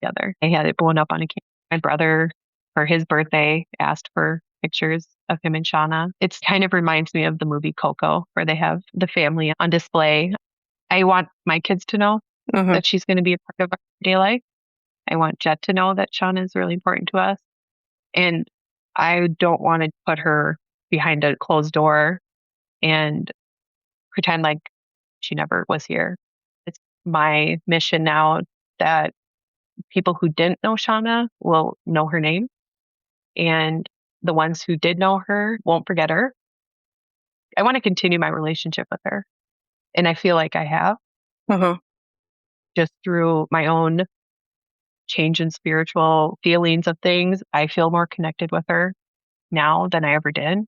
together. I had it blown up on a camera. My brother, for his birthday, asked for pictures of him and Shawna. It kind of reminds me of the movie Coco, where they have the family on display. I want my kids to know Mhm. that she's going to be a part of our day life. I want Jett to know that Shawna is really important to us. And I don't want to put her behind a closed door and pretend like she never was here. It's my mission now that people who didn't know Shawna will know her name, and the ones who did know her won't forget her. I want to continue my relationship with her, and I feel like I have Mhm. just through my own change in spiritual feelings of things. I feel more connected with her now than I ever did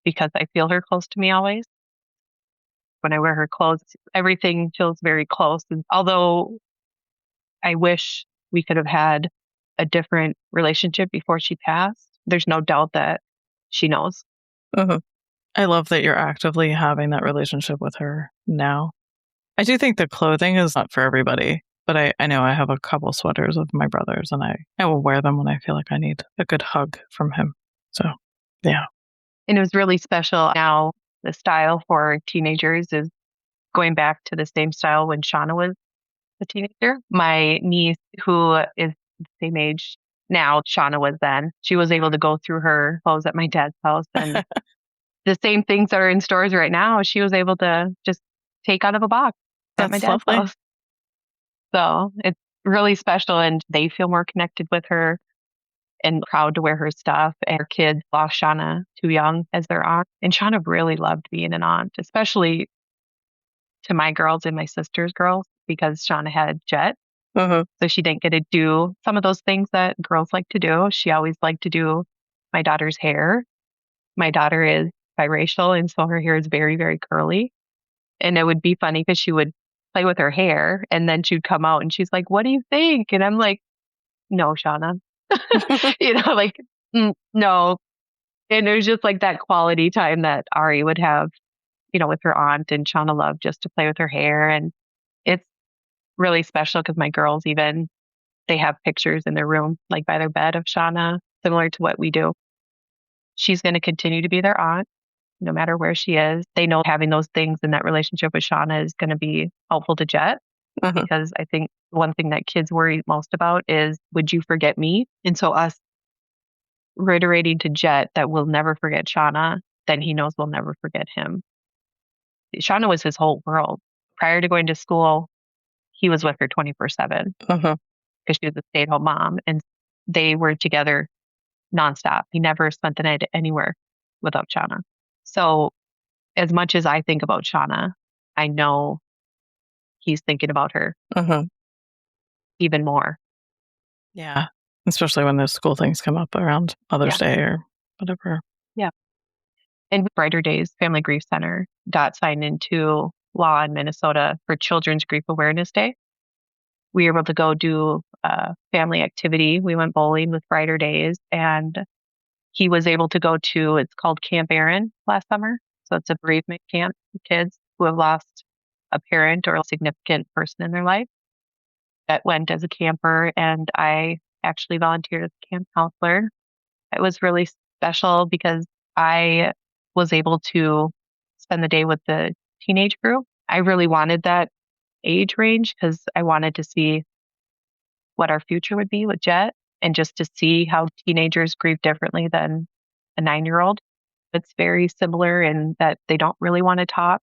because I feel her close to me always. When I wear her clothes, everything feels very close. And although I wish we could have had a different relationship before she passed, there's no doubt that she knows. Mhm. I love that you're actively having that relationship with her now. I do think the clothing is not for everybody, but I know I have a couple sweaters of my brother's and I will wear them when I feel like I need a good hug from him. So, yeah. And it was really special. Now, the style for teenagers is going back to the same style when Shauna was a teenager. My niece, who is the same age now Shauna was then, she was able to go through her clothes at my dad's house. And the same things that are in stores right now, she was able to just take out of a box at my That's dad's lovely. house. So it's really special and they feel more connected with her. and proud to wear her stuff. And her kids lost Shawna too young as their aunt. And Shawna really loved being an aunt, especially to my girls and my sister's girls, because Shawna had Jett. So she didn't get to do some of those things that girls like to do. She always liked to do my daughter's hair. My daughter is biracial, and so her hair is very, very curly. And it would be funny because she would play with her hair, and then she'd come out and she's like, "What do you think?" And I'm like, "No, Shawna." Like, no. And it was just like that quality time that Ari would have, with her aunt, and Shawna loved just to play with her hair. And it's really special because my girls they have pictures in their room, like by their bed of Shawna, similar to what we do. She's going to continue to be their aunt, no matter where she is. They know having those things in that relationship with Shawna is going to be helpful to Jett, because I think one thing that kids worry most about is, would you forget me? And so us reiterating to Jett that we'll never forget Shawna, then he knows we'll never forget him. Shawna was his whole world. Prior to going to school, he was with her 24/7 because she was a stay-at-home mom, and they were together nonstop. He never spent the night anywhere without Shawna. So as much as I think about Shawna, I know he's thinking about her even more. Yeah. Especially when those school things come up around Mother's Day or whatever. Yeah. And Brighter Days Family Grief Center got signed into law in Minnesota for Children's Grief Awareness Day. We were able to go do a family activity. We went bowling with Brighter Days, and he was able to go to, it's called Camp Aaron last summer. So it's a bereavement camp for kids who have lost a parent or a significant person in their life. That went as a camper, and I actually volunteered as a camp counselor. It was really special because I was able to spend the day with the teenage group. I really wanted that age range because I wanted to see what our future would be with Jett, and just to see how teenagers grieve differently than a 9-year-old. It's very similar in that they don't really want to talk,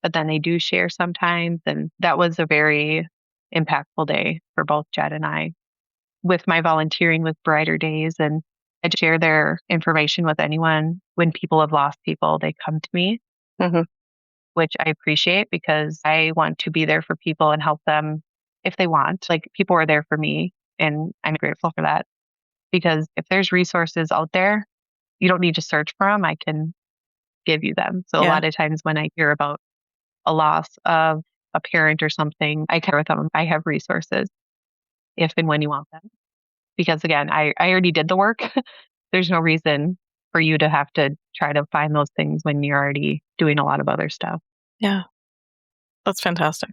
but then they do share sometimes. And that was a very impactful day for both Jett and I. With my volunteering with Brighter Days, and I share their information with anyone. When people have lost people, they come to me, which I appreciate because I want to be there for people and help them if they want. Like, people are there for me, and I'm grateful for that, because if there's resources out there, you don't need to search for them. I can give you them. So a lot of times when I hear about a loss of a parent or something, I care with them. I have resources if and when you want them. Because again, I already did the work. There's no reason for you to have to try to find those things when you're already doing a lot of other stuff. Yeah. That's fantastic.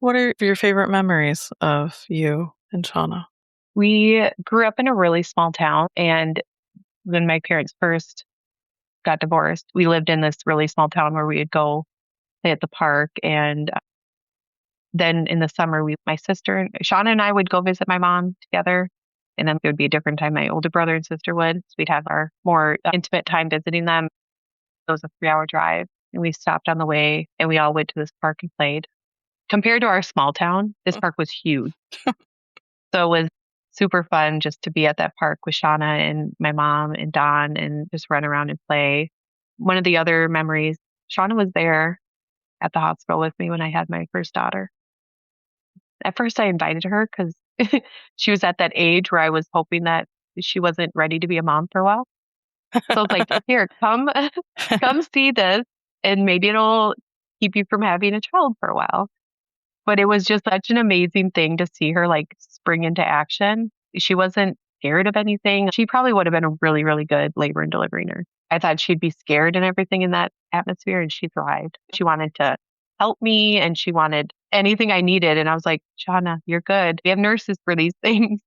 What are your favorite memories of you and Shawna? We grew up in a really small town, and when my parents first got divorced, we lived in this really small town where we would go play at the park. And then in the summer, my sister, Shawna, and I would go visit my mom together. And then there would be a different time my older brother and sister would. So we'd have our more intimate time visiting them. It was a 3-hour drive, and we stopped on the way, and we all went to this park and played. Compared to our small town, this park was huge. So it was super fun just to be at that park with Shawna and my mom and Don and just run around and play. One of the other memories, Shawna was there at the hospital with me when I had my first daughter. At first, I invited her because she was at that age where I was hoping that she wasn't ready to be a mom for a while. So I was like, here, come see this, and maybe it'll keep you from having a child for a while. But it was just such an amazing thing to see her like spring into action. She wasn't scared of anything. She probably would have been a really, really good labor and delivery nurse. I thought she'd be scared and everything in that atmosphere, and she thrived. She wanted to help me, and she wanted anything I needed. And I was like, Shawna, you're good. We have nurses for these things.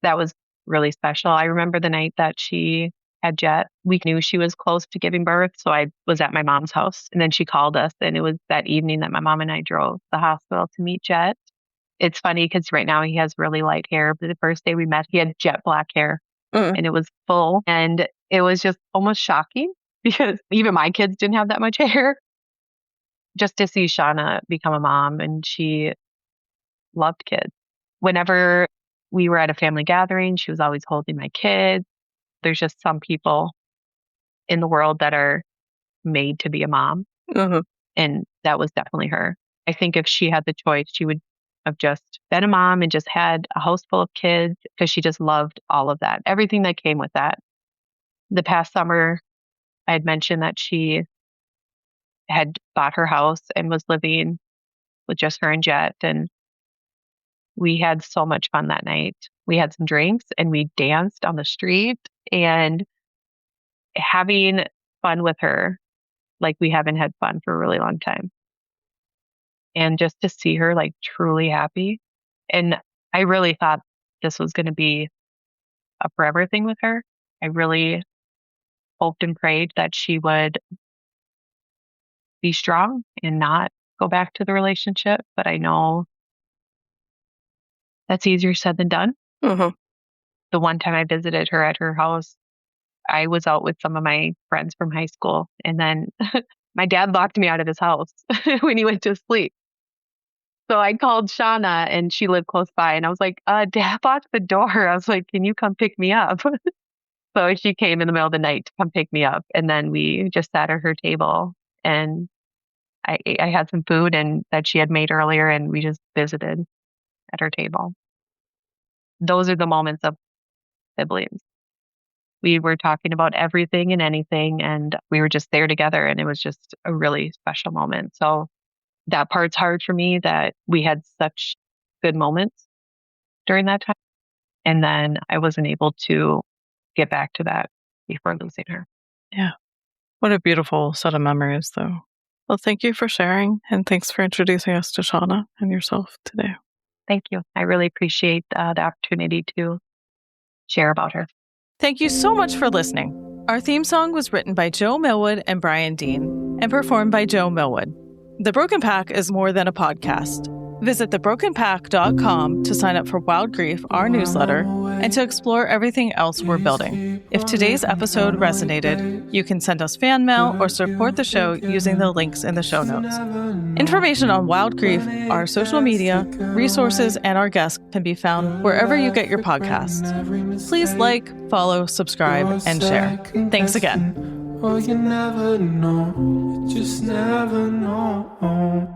That was really special. I remember the night that she had Jett. We knew she was close to giving birth, so I was at my mom's house. And then she called us, and it was that evening that my mom and I drove to the hospital to meet Jett. It's funny because right now he has really light hair, but the first day we met, he had jet black hair, and it was full. And it was just almost shocking because even my kids didn't have that much hair. Just to see Shawna become a mom, and she loved kids. Whenever we were at a family gathering. She was always holding my kids. There's just some people in the world that are made to be a mom. Uh-huh. And that was definitely her. I think if she had the choice, she would have just been a mom and just had a house full of kids because she just loved all of that, everything that came with that. The past summer, I had mentioned that she had bought her house and was living with just her and Jett. And we had so much fun that night. We had some drinks and we danced on the street, and having fun with her like we haven't had fun for a really long time. And just to see her like truly happy. And I really thought this was going to be a forever thing with her. I really hoped and prayed that she would be strong and not go back to the relationship. But I know that's easier said than done. Uh-huh. The one time I visited her at her house, I was out with some of my friends from high school. And then my dad locked me out of his house when he went to sleep. So I called Shawna, and she lived close by. And I was like, Dad locked the door. I was like, can you come pick me up? So she came in the middle of the night to come pick me up. And then we just sat at her table, and I had some food and that she had made earlier, and we just visited at her table. Those are the moments of siblings. We were talking about everything and anything, and we were just there together, and it was just a really special moment. So that part's hard for me, that we had such good moments during that time. And then I wasn't able to get back to that before losing her. Yeah. What a beautiful set of memories, though. Well, thank you for sharing, and thanks for introducing us to Shawna and yourself today. Thank you. I really appreciate the opportunity to share about her. Thank you so much for listening. Our theme song was written by Joe Millwood and Brian Dean and performed by Joe Millwood. The Broken Pack is more than a podcast. Visit thebrokenpack.com to sign up for Wild Grief, our newsletter, and to explore everything else we're building. If today's episode resonated, you can send us fan mail or support the show using the links in the show notes. Information on Wild Grief, our social media, resources, and our guests can be found wherever you get your podcasts. Please like, follow, subscribe, and share. Thanks again. Oh, you never know, you just never know.